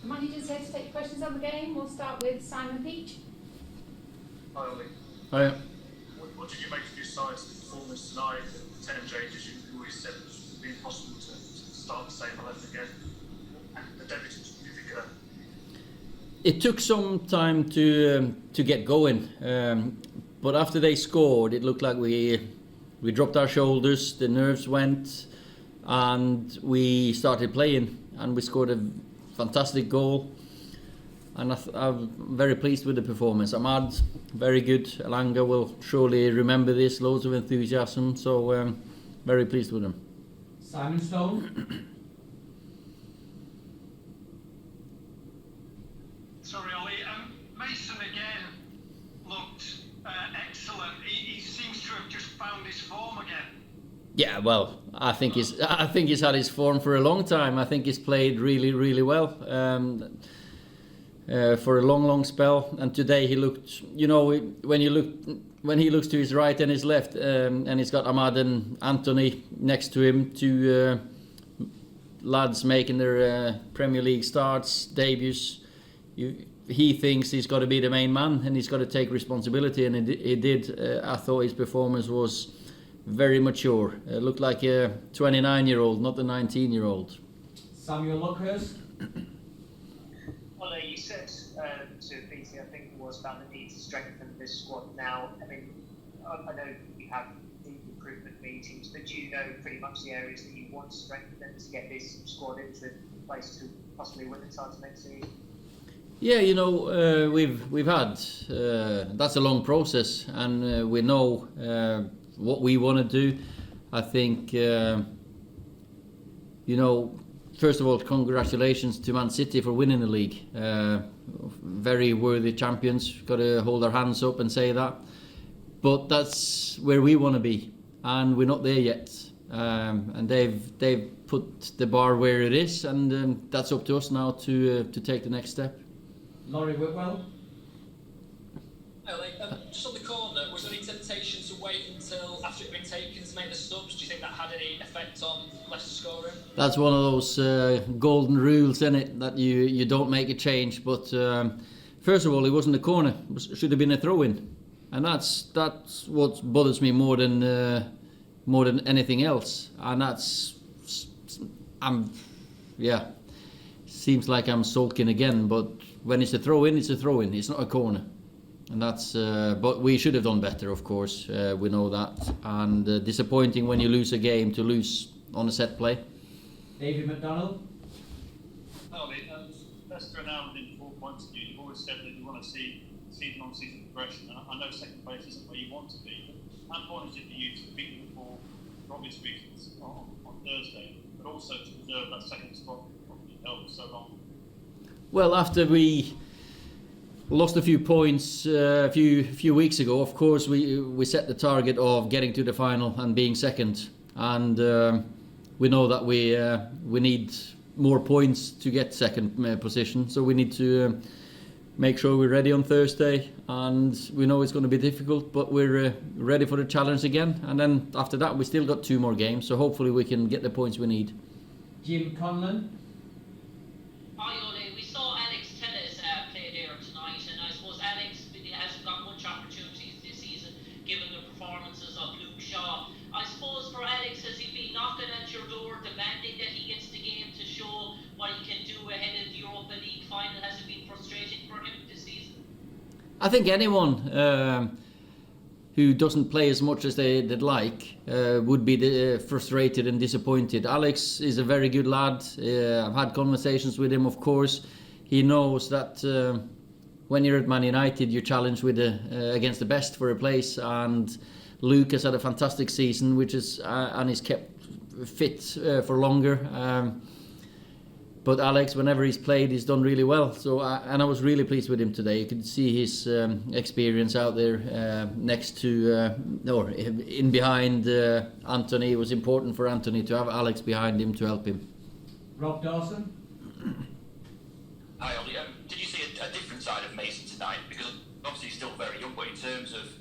Managers here to take questions on the game. We'll start with Simon Peach. Hi Ollie. Hi. What did you make of your side's performance tonight? The 10 changes, you always said it would be impossible to start the same 11 again. And the debutants, what did you think of that? It took some time to get going, but after they scored, it looked like we dropped our shoulders, the nerves went, and we started playing, and we scored a fantastic goal. And I'm very pleased with the performance. Ahmad, very good. Elanga will surely remember this. Loads of enthusiasm, so very pleased with him. Simon Stone. Sorry, Ollie. Mason again looked excellent. He seems to have just found his form again. Yeah, well, I think he's had his form for a long time. I think he's played really, really well for a long spell. And today he looked, when he looks to his right and his left, and he's got Ahmad and Anthony next to him, two lads making their Premier League starts, debuts. He thinks he's got to be the main man and he's got to take responsibility, and he did. I thought his performance was very mature. It looked like a 29-year-old, not a 19-year-old. Samuel Luckhurst. Ole, you said to BT, I think it was, about the need to strengthen this squad now. I mean, I know you have the improvement meetings, but do you know pretty much the areas that you want to strengthen to get this squad into place to possibly win the title next season? Yeah, we've had that's a long process, and we know what we want to do. I think first of all, congratulations to Man City for winning the league. Very worthy champions. Got to hold our hands up and say that. But that's where we want to be, and we're not there yet. And they've put the bar where it is, and that's up to us now to take the next step. Laurie Whitwell. Just on the corner, was there any temptation to wait until after it had been taken to make the subs? Do you think that had any effect on Leicester scoring? That's one of those golden rules, isn't it? That you don't make a change. But first of all, it wasn't a corner. It should have been a throw-in, and that's what bothers me more than anything else. And seems like I'm sulking again. But when it's a throw-in, it's a throw-in. It's not a corner. And that's, but we should have done better, of course. We know that, and disappointing when you lose a game to lose on a set play. David McDonald. Leicester are now within 4 points of you. You've always said that you want to see season-on-season progression. And I know second place isn't where you want to be, but how important is it for you to beat them for obvious reasons on Thursday, but also to preserve that second spot that you've held for so long? Well, after we lost a few points a few weeks ago, of course we set the target of getting to the final and being second, and we know that we need more points to get second position, so we need to make sure we're ready on Thursday, and we know it's going to be difficult, but we're ready for the challenge again, and then after that we still got 2 more games, so hopefully we can get the points we need. Jim Conlon. Hi Ole, we saw Alex Telles play there tonight, and I suppose Alex hasn't got much opportunities this season given the performances of Luke Shaw. I suppose for Alex, has he been knocking at your door demanding that he gets the game to show what he can do ahead of the Europa League final? Has it been frustrating for him this season? I think anyone who doesn't play as much as they'd like would be frustrated and disappointed. Alex is a very good lad. I've had conversations with him, of course. He knows that when you're at Man United, you're challenged with against the best for a place, and Luke has had a fantastic season, and he's kept fit for longer. But Alex, whenever he's played, he's done really well. So, and I was really pleased with him today. You could see his experience out there next to, or in behind Anthony. It was important for Anthony to have Alex behind him to help him. Rob Dawson. Hi Ollie, did you see a different side of Mason tonight? Because obviously he's still very young, but in terms of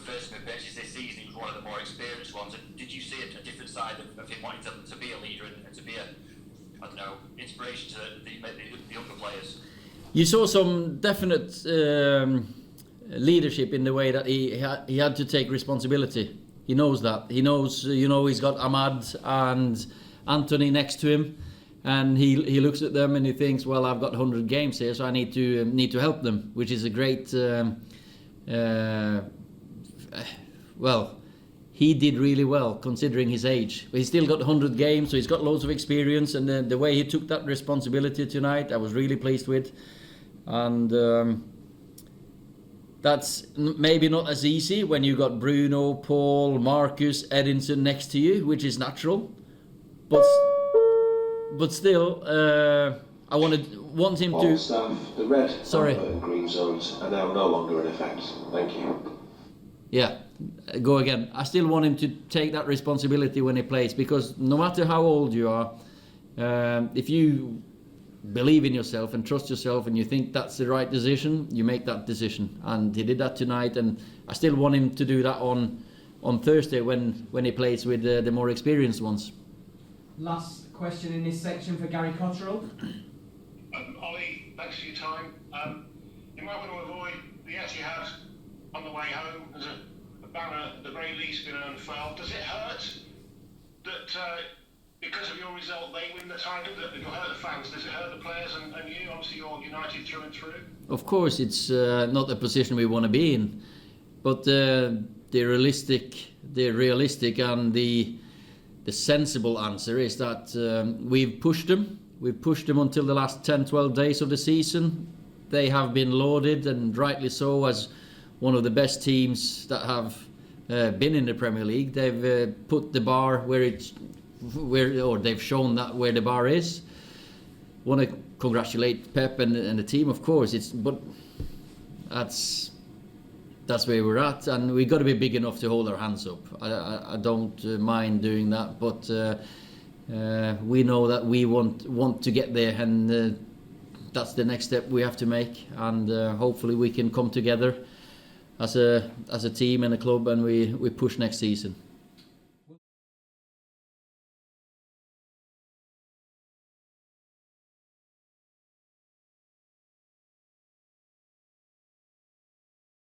first appearances this season, he was one of the more experienced ones. Did you see a different side of him wanting to be a leader and to be I don't know, inspiration to the younger players. You saw some definite leadership in the way that he had to take responsibility. He knows that. He knows, he's got Ahmad and Anthony next to him, and he looks at them and he thinks, well, I've got 100 games here, so I need to help them, which is a great. Well, he did really well considering his age. But he's still got 100 games, so he's got loads of experience, and the way he took that responsibility tonight, I was really pleased with. And that's maybe not as easy when you got Bruno, Paul, Marcus, Edinson next to you, which is natural. But still, I want him All to. staff, the red, Sorry. amber and green zones are now no longer in effect. Thank you. Yeah, go again. I still want him to take that responsibility when he plays, because no matter how old you are, if you believe in yourself and trust yourself and you think that's the right decision, you make that decision. And he did that tonight, and I still want him to do that on Thursday when he plays with the more experienced ones. Last question in this section for Gary Cotterill. Ollie, thanks for your time. You might want to avoid the Etihad on the way home. There's a banner at the very least been unfurled. Does it hurt that because of your result they win the title? That it'll hurt the fans? Does it hurt the players and you? Obviously you're United through and through. Of course, it's not the position we want to be in, but the realistic and the sensible answer is that we've pushed them. We've pushed them until the last 10-12 days of the season. They have been lauded, and rightly so, as one of the best teams that have been in the Premier League. They've put the bar or they've shown that where the bar is. Want to congratulate Pep and the team, of course. But that's where we're at, and we've got to be big enough to hold our hands up. I don't mind doing that, but we know that we want to get there, and that's the next step we have to make. And hopefully we can come together as a team and a club, and we push next season.